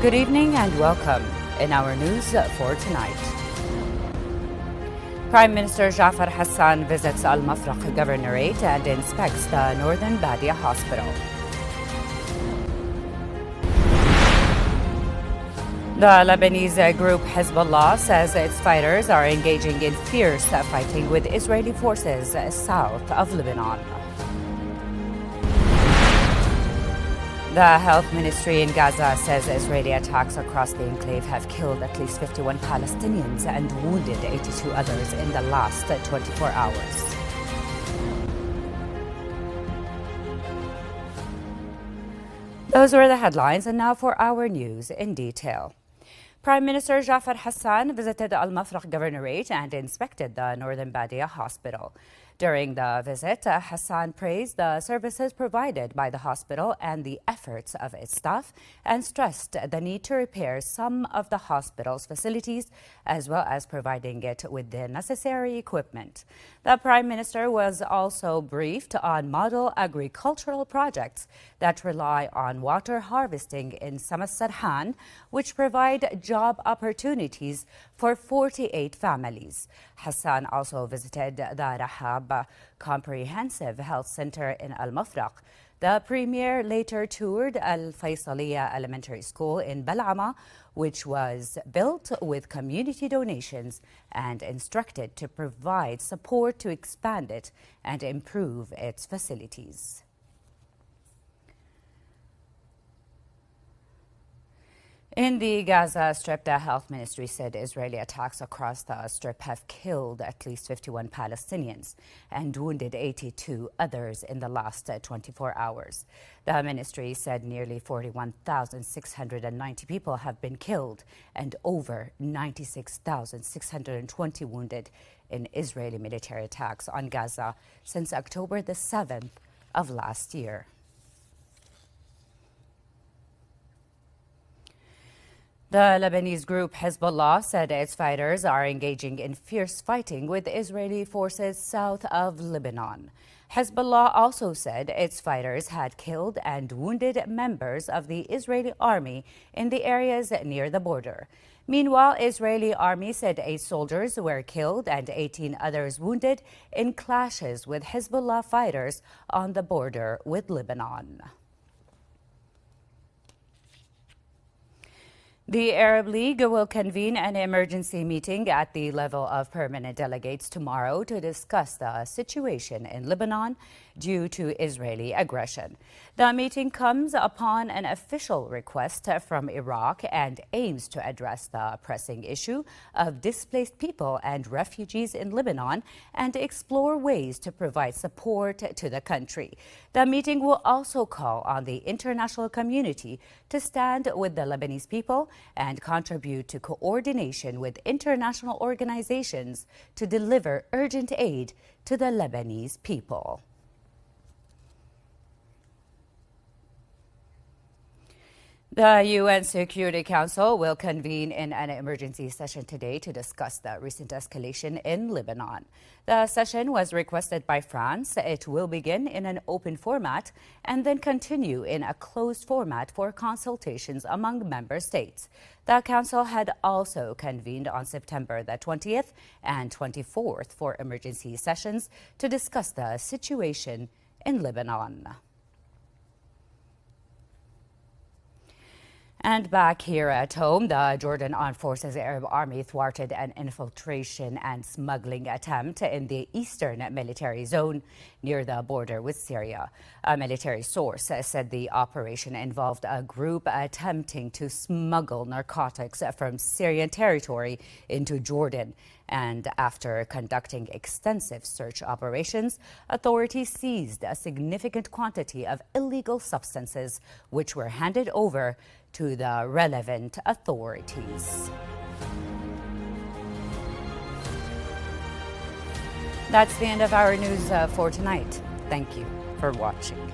Good evening and welcome. In our news for tonight, Prime Minister Jafar Hassan visits Al Mafraq Governorate and inspects the Northern Badia Hospital. The Lebanese group Hezbollah says its fighters are engaging in fierce fighting with Israeli forces south of Lebanon. The Health Ministry in Gaza says Israeli attacks across the enclave have killed at least 51 Palestinians and wounded 82 others in the last 24 hours. Those were the headlines, and now for our news in detail. Prime Minister Jafar Hassan visited Al Mafraq Governorate and inspected the Northern Badia Hospital. During the visit, Hassan praised the services provided by the hospital and the efforts of its staff and stressed the need to repair some of the hospital's facilities as well as providing it with the necessary equipment. The Prime Minister was also briefed on model agricultural projects that rely on water harvesting in Samas Sarhan, which provide job opportunities for 48 families. Hassan also visited the Rahab Comprehensive Health Center in Al Mafraq. The Premier later toured Al Faisaliya Elementary School in Bal'ama, which was built with community donations, and instructed to provide support to expand it and improve its facilities. In the Gaza Strip, the Health Ministry said Israeli attacks across the Strip have killed at least 51 Palestinians and wounded 82 others in the last 24 hours. The ministry said nearly 41,690 people have been killed and over 96,620 wounded in Israeli military attacks on Gaza since October the 7th of last year. The Lebanese group Hezbollah said its fighters are engaging in fierce fighting with Israeli forces south of Lebanon. Hezbollah also said its fighters had killed and wounded members of the Israeli army in the areas near the border. Meanwhile, Israeli army said 8 soldiers were killed and 18 others wounded in clashes with Hezbollah fighters on the border with Lebanon. The Arab League will convene an emergency meeting at the level of permanent delegates tomorrow to discuss the situation in Lebanon due to Israeli aggression. The meeting comes upon an official request from Iraq and aims to address the pressing issue of displaced people and refugees in Lebanon and explore ways to provide support to the country. The meeting will also call on the international community to stand with the Lebanese people and contribute to coordination with international organizations to deliver urgent aid to the Lebanese people. The UN Security Council will convene in an emergency session today to discuss the recent escalation in Lebanon. The session was requested by France. It will begin in an open format and then continue in a closed format for consultations among member states. The Council had also convened on September the 20th and 24th for emergency sessions to discuss the situation in Lebanon. And back here at home, the Jordan Armed Forces Arab Army thwarted an infiltration and smuggling attempt in the eastern military zone near the border with Syria. A military source said the operation involved a group attempting to smuggle narcotics from Syrian territory into Jordan. And after conducting extensive search operations, authorities seized a significant quantity of illegal substances, which were handed over to the relevant authorities. That's the end of our news for tonight. Thank you for watching.